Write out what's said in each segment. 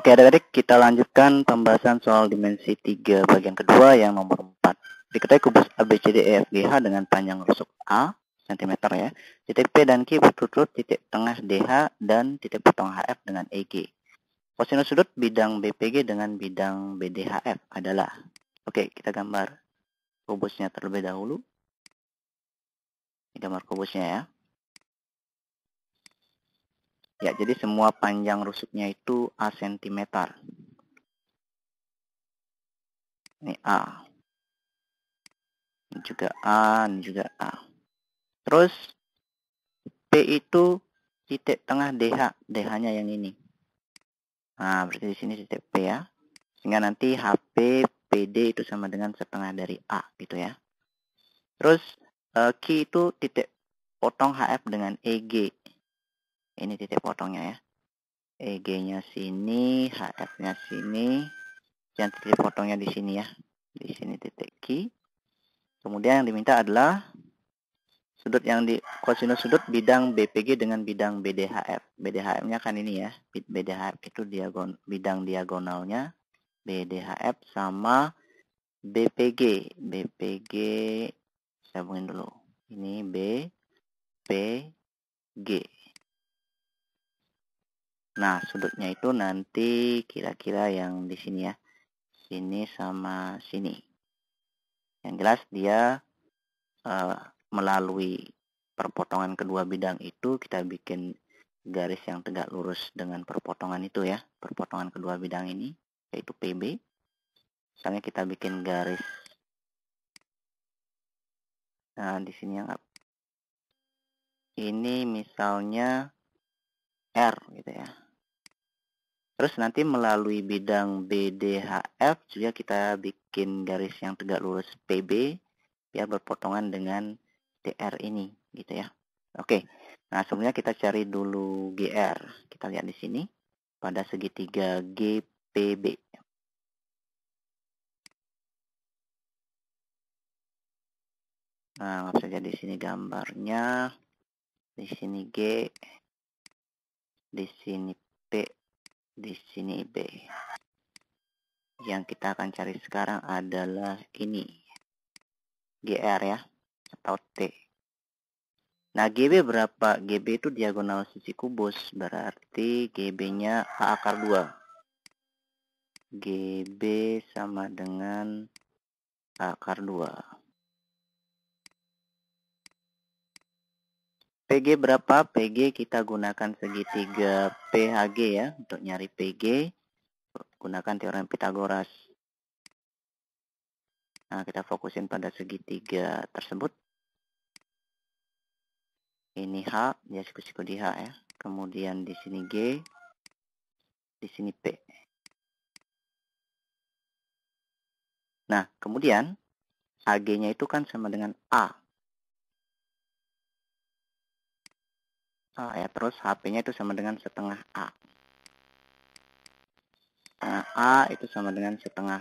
Oke adik-adik, kita lanjutkan pembahasan soal dimensi 3 bagian kedua yang nomor 4. Diketahui kubus ABCDEFGH dengan panjang rusuk A cm ya. Titik P dan Q berturut-turut titik tengah DH dan titik potong HF dengan EG. Kosinus sudut bidang BPG dengan bidang BDHF adalah. Oke, kita gambar kubusnya terlebih dahulu. Ini gambar kubusnya ya. Ya, jadi semua panjang rusuknya itu A cm. Ini A. Ini juga A, ini juga A. Terus P itu titik tengah DH, DH-nya yang ini. Nah, berarti di sini titik P ya. Sehingga nanti HP PD itu sama dengan setengah dari A gitu ya. Terus Q itu titik potong HF dengan EG. Ini titik potongnya ya. EG-nya sini, HF-nya sini. Dan titik potongnya di sini ya. Di sini titik Q. Kemudian yang diminta adalah sudut yang di kosinus sudut bidang BPG dengan bidang BDHF. BDHF-nya kan ini ya. BDHF itu bidang diagonalnya BDHF sama BPG. BPG sambungin dulu. Ini BPG. Nah, sudutnya itu nanti kira-kira yang di sini ya. Sini sama sini. Yang jelas dia melalui perpotongan kedua bidang itu kita bikin garis yang tegak lurus dengan perpotongan itu ya. Perpotongan kedua bidang ini yaitu PB. Misalnya kita bikin garis. Nah, di sini yang ini misalnya R gitu ya. Terus nanti melalui bidang BDHF juga kita bikin garis yang tegak lurus PB biar berpotongan dengan DR ini gitu ya. Oke. Nah, sebelumnya kita cari dulu GR. Kita lihat di sini pada segitiga GPB. Nah, langsung saja di sini gambarnya. Di sini G, di sini P, di sini B. Yang kita akan cari sekarang adalah ini. GR ya, atau T. Nah, GB berapa? GB itu diagonal sisi kubus. Berarti GB-nya A akar 2. GB sama dengan A akar 2. PG berapa? PG kita gunakan segitiga PHG ya. Untuk nyari PG, gunakan teorem Pythagoras. Nah, kita fokusin pada segitiga tersebut. Ini H, dia siku-siku di H ya. Kemudian di sini G, di sini P. Nah, kemudian AG-nya itu kan sama dengan A. Ya, terus HP-nya itu sama dengan setengah A. Setengah A itu sama dengan setengah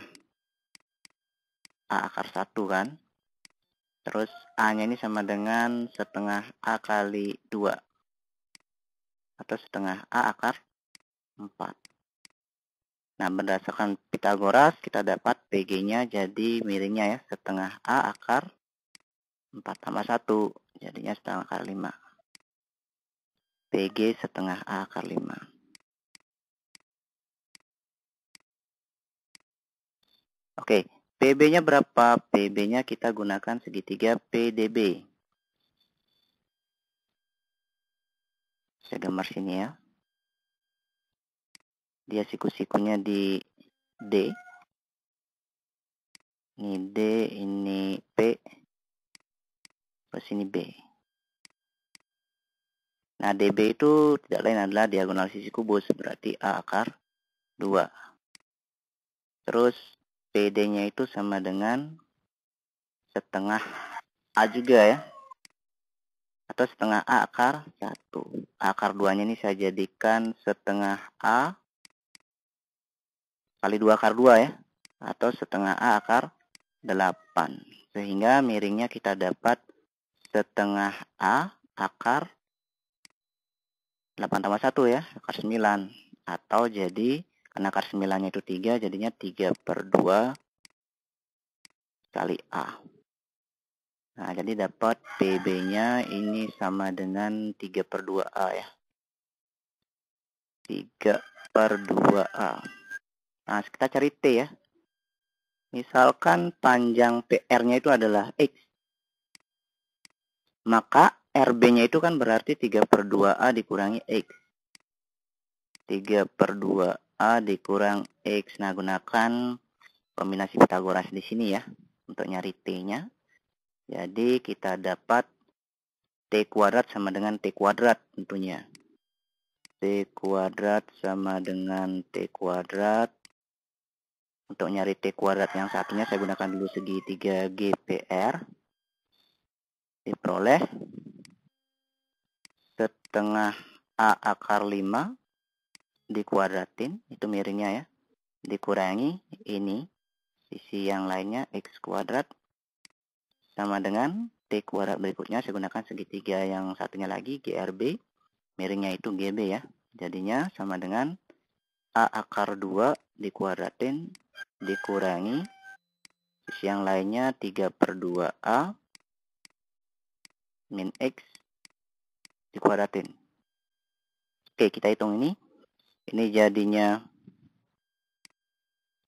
A akar 1 kan. Terus A-nya ini sama dengan setengah A kali 2. Atau setengah A akar 4. Nah, berdasarkan Pythagoras kita dapat PG-nya jadi miringnya ya. Setengah A akar 4 tambah 1. Jadinya setengah akar 5. PG setengah A akar 5. Oke, PB-nya berapa? PB-nya kita gunakan segitiga PDB. Saya gambar sini ya. Dia siku-sikunya di D. Ini D, ini P. Terus ini B. Nah, DB itu tidak lain adalah diagonal sisi kubus. Berarti A akar 2. Terus PD-nya itu sama dengan setengah A juga ya. Atau setengah A akar 1. A akar 2-nya ini saya jadikan setengah A kali 2 akar 2 ya. Atau setengah A akar 8. Sehingga miringnya kita dapat setengah A akar 8 tambah 1 ya. Akar 9. Atau jadi Karena akar 9-nya itu 3, jadinya 3/2 kali A. Nah, jadi dapat PB-nya ini sama dengan 3/2A ya. 3/2A. Nah, kita cari T ya. Misalkan panjang PR-nya itu adalah X. Maka RB-nya itu kan berarti 3/2A dikurangi X. 3/2A dikurang X. Nah, gunakan kombinasi Pitagoras di sini ya. Untuk nyari T-nya. Jadi, kita dapat T kuadrat sama dengan T kuadrat tentunya. T kuadrat sama dengan T kuadrat. Untuk nyari T kuadrat yang satunya saya gunakan dulu segitiga GPR. Diperoleh setengah A akar 5 dikuadratin, itu miringnya ya, dikurangi ini, sisi yang lainnya X kuadrat, sama dengan T kuadrat berikutnya, saya gunakan segitiga yang satunya lagi, GRB, miringnya itu GB ya, jadinya sama dengan A akar 2 dikuadratin, dikurangi, sisi yang lainnya 3/2A, min X, dikuadratin. Oke, kita hitung ini. Ini jadinya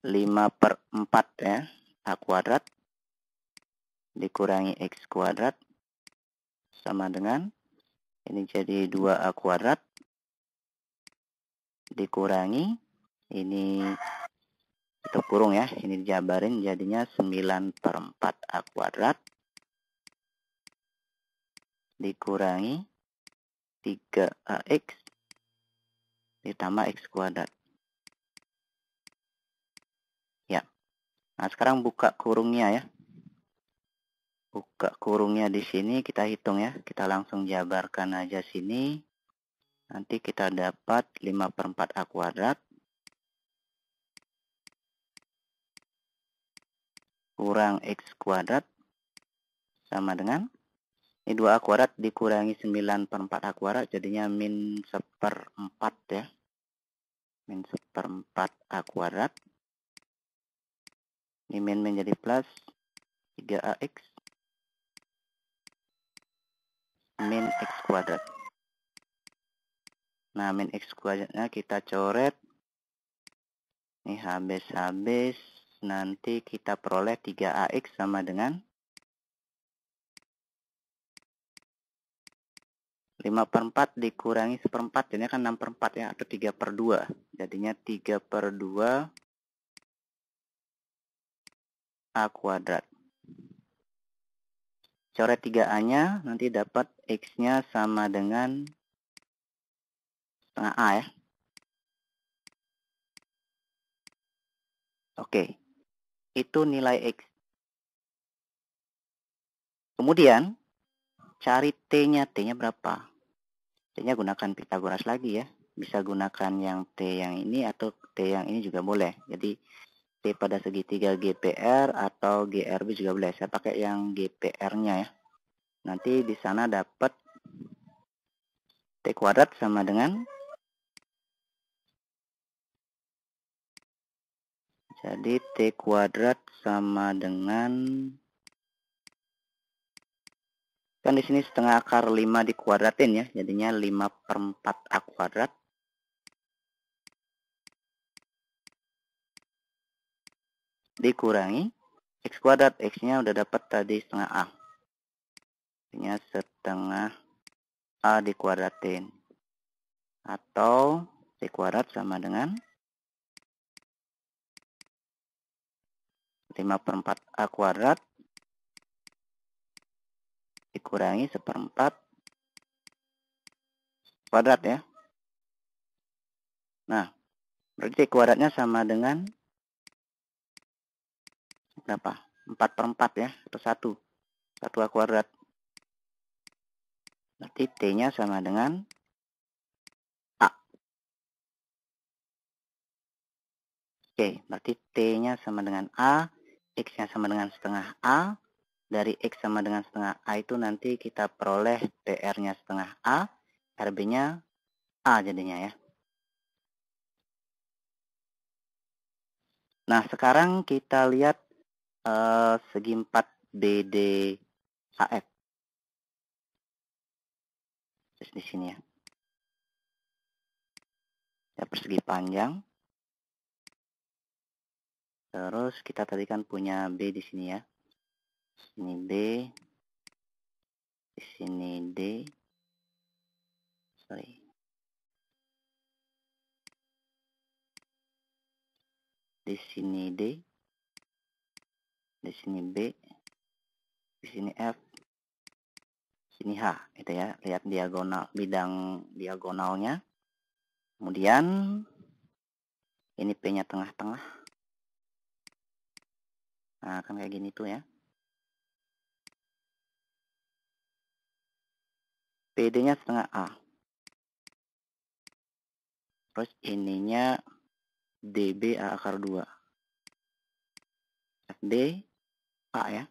5/4 ya, A kuadrat dikurangi X kuadrat sama dengan ini jadi 2A kuadrat dikurangi ini itu kurung ya, ini dijabarin jadinya 9/4A kuadrat dikurangi 3AX ditambah X kuadrat. Ya. Nah, sekarang buka kurungnya ya. Buka kurungnya di sini, kita hitung ya. Kita langsung jabarkan aja sini. Nanti kita dapat 5/4A kuadrat kurang X kuadrat sama dengan ini 2A kuadrat dikurangi 9/4A kuadrat jadinya min 1/4 ya. Min 1/4A kuadrat. Ini min menjadi plus 3AX min X kuadrat. Nah, min X kuadratnya kita coret. Ini habis-habis. Nanti kita peroleh 3AX sama dengan 5/4 dikurangi 1/4. Ini kan 6/4 ya. Atau 3/2. Jadinya 3/2 A kuadrat. Coret 3A-nya, nanti dapat X-nya sama dengan setengah A ya. Oke, itu nilai X. Kemudian, cari T-nya. T-nya berapa? T-nya gunakan Pitagoras lagi ya. Bisa gunakan yang T yang ini atau T yang ini juga boleh. Jadi, T pada segitiga GPR atau GRB juga boleh. Saya pakai yang GPR-nya ya. Nanti di sana dapat T kuadrat sama dengan jadi T kuadrat sama dengan kan di sini setengah akar 5 dikuadratin ya. Jadinya 5/4A kuadrat dikurangi X kuadrat. X-nya udah dapat tadi setengah A. Ini setengah A dikuadratin. Atau T kuadrat sama dengan 5/4A kuadrat dikurangi 1/4 kuadrat ya. Nah, berarti T kuadratnya sama dengan berapa? 4/4 ya, atau 1A kuadrat. Berarti T-nya sama dengan A. Oke, berarti T-nya sama dengan A, X-nya sama dengan setengah A. Dari X sama dengan setengah A itu nanti kita peroleh PR-nya setengah A, RB-nya A jadinya ya. Nah, sekarang kita lihat segi 4 BDHF. Terus di sini ya. Ya, persegi panjang. Terus kita tadi kan punya B di sini ya. Ini B. Di sini D. Sorry. Di sini D. Di sini B. Di sini F. Di sini H. Itu ya. Lihat diagonal, bidang diagonalnya. Kemudian ini P-nya tengah-tengah. Nah, kan kayak gini tuh ya. PD-nya setengah A. Terus ininya DB A akar 2. FD A ya.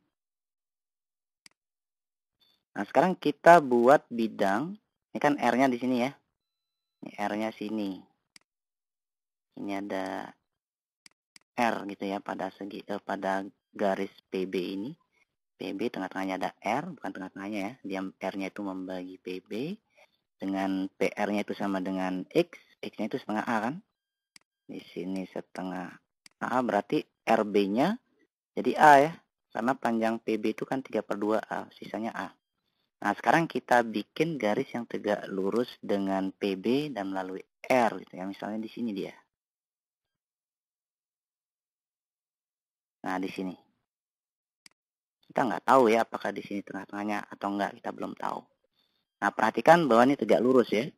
Nah, sekarang kita buat bidang. Ini kan R-nya di sini ya. Ini R-nya sini. Ini ada R gitu ya pada pada garis PB ini. PB tengah-tengahnya ada R, bukan tengah-tengahnya ya. Dia R-nya itu membagi PB dengan PR-nya itu sama dengan X. X-nya itu setengah A kan. Di sini setengah A berarti RB-nya jadi A ya. Karena panjang PB itu kan 3/2A, sisanya A. Nah, sekarang kita bikin garis yang tegak lurus dengan PB dan melalui R gitu ya. Misalnya di sini dia. Nah, di sini. Kita nggak tahu ya apakah di sini tengah-tengahnya atau enggak, kita belum tahu. Nah, perhatikan bahwa ini tegak lurus ya.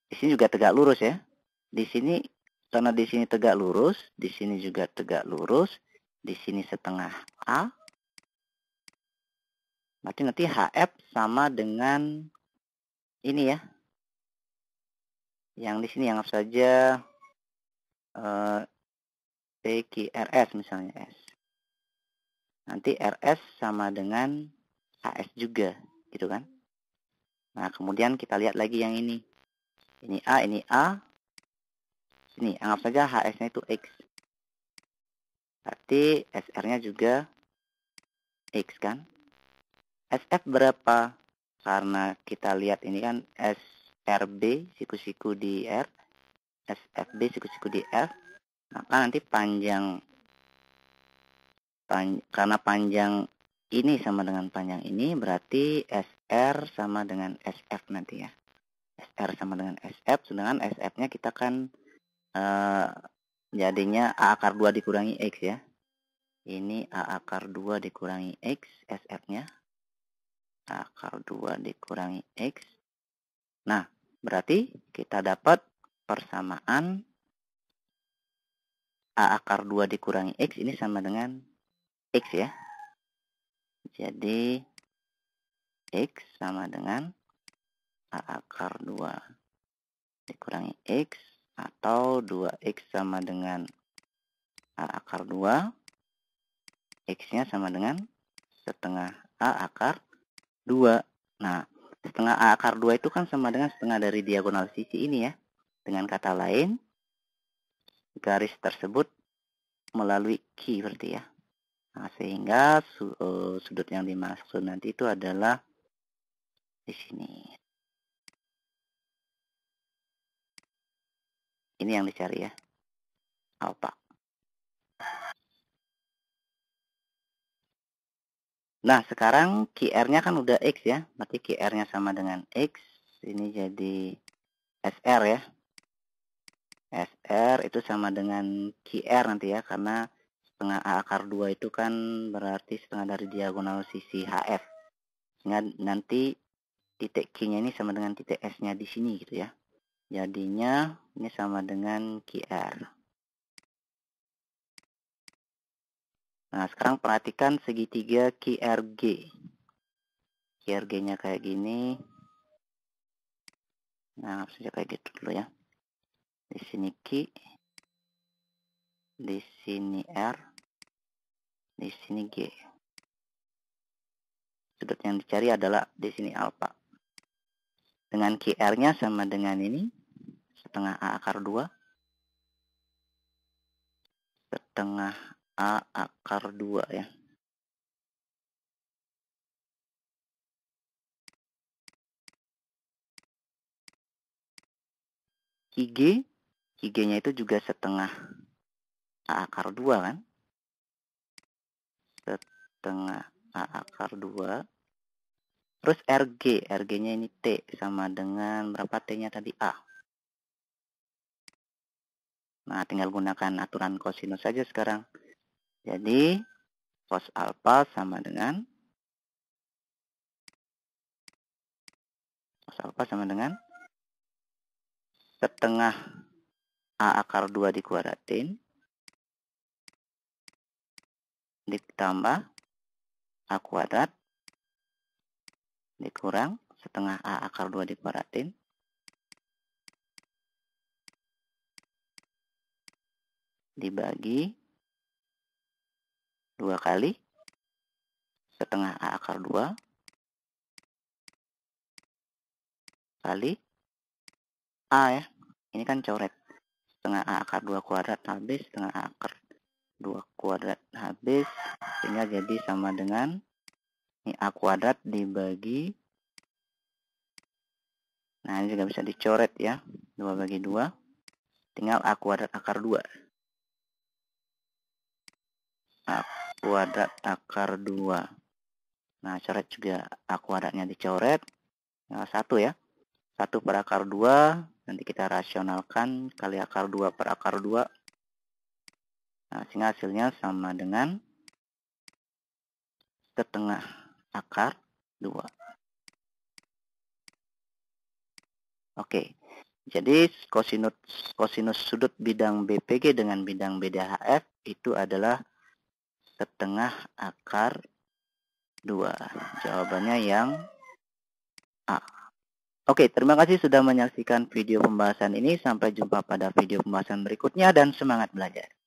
Di sini juga tegak lurus ya. Di sini karena di sini tegak lurus, di sini juga tegak lurus, di sini setengah A. Berarti nanti HF sama dengan ini ya. Yang di sini anggap saja PQRS misalnya S. Nanti RS sama dengan HS juga, gitu kan? Nah, kemudian kita lihat lagi yang ini. Ini A, ini A. Ini anggap saja HS-nya itu X. Berarti SR-nya juga X kan? SF berapa? Karena kita lihat ini kan SRB siku-siku di R, SFB siku-siku di F. Maka nanti karena panjang ini sama dengan panjang ini, berarti SR sama dengan SF nanti ya. SR sama dengan SF, sedangkan SF-nya kita kan jadinya A akar 2 dikurangi X ya. Ini A akar 2 dikurangi X, SF-nya. A akar 2 dikurangi X. Nah, berarti kita dapat persamaan A akar 2 dikurangi X ini sama dengan X ya. Jadi, X sama dengan A akar 2 dikurangi X. Atau 2X sama dengan A akar 2. X-nya sama dengan setengah A akar 2. Nah, setengah A akar 2 itu kan sama dengan setengah dari diagonal sisi ini ya. Dengan kata lain, garis tersebut melalui Q berarti ya. Nah, sehingga sudut yang dimaksud nanti itu adalah di sini. Ini yang dicari ya. Alpha. Nah, sekarang QR-nya kan udah X ya. Berarti QR-nya sama dengan X. Ini jadi SR ya. SR itu sama dengan QR nanti ya. Karena setengah A akar 2 itu kan berarti setengah dari diagonal sisi HF. Sehingga nanti titik Q-nya ini sama dengan titik S-nya di sini gitu ya. Jadinya ini sama dengan QR. Nah, sekarang perhatikan segitiga QRG. QRG-nya kayak gini. Nah, saja kayak gitu dulu ya. Di sini Q, di sini R, di sini G. Sudut yang dicari adalah di sini alfa. Dengan QR-nya sama dengan ini, setengah A akar 2. setengah A akar 2 ya. IG-nya itu juga setengah A akar 2 kan? Setengah A akar 2. Terus RG-nya ini T sama dengan berapa T-nya tadi? A. Nah, tinggal gunakan aturan kosinus saja sekarang. Jadi, cos alfa sama dengan setengah A akar 2 dikuadratin ditambah A kuadrat dikurang setengah A akar 2 dikuadratin dibagi 2 kali setengah A akar 2 kali A ya. Ini kan coret. Setengah A akar 2 kuadrat habis, setengah A akar 2 kuadrat habis. Sehingga jadi sama dengan ini A kuadrat dibagi. Nah, ini juga bisa dicoret ya. 2 bagi 2. Tinggal A kuadrat akar 2. A kuadrat akar 2. Nah, coret juga A kuadratnya dicoret. Tinggal 1 ya. 1 per akar 2. Nanti kita rasionalkan kali akar 2 per akar 2. Nah, sehingga hasilnya sama dengan setengah akar 2. Oke. Jadi kosinus sudut bidang BPG dengan bidang BDHF itu adalah setengah akar 2. Jawabannya yang A. Oke, terima kasih sudah menyaksikan video pembahasan ini. Sampai jumpa pada video pembahasan berikutnya dan semangat belajar.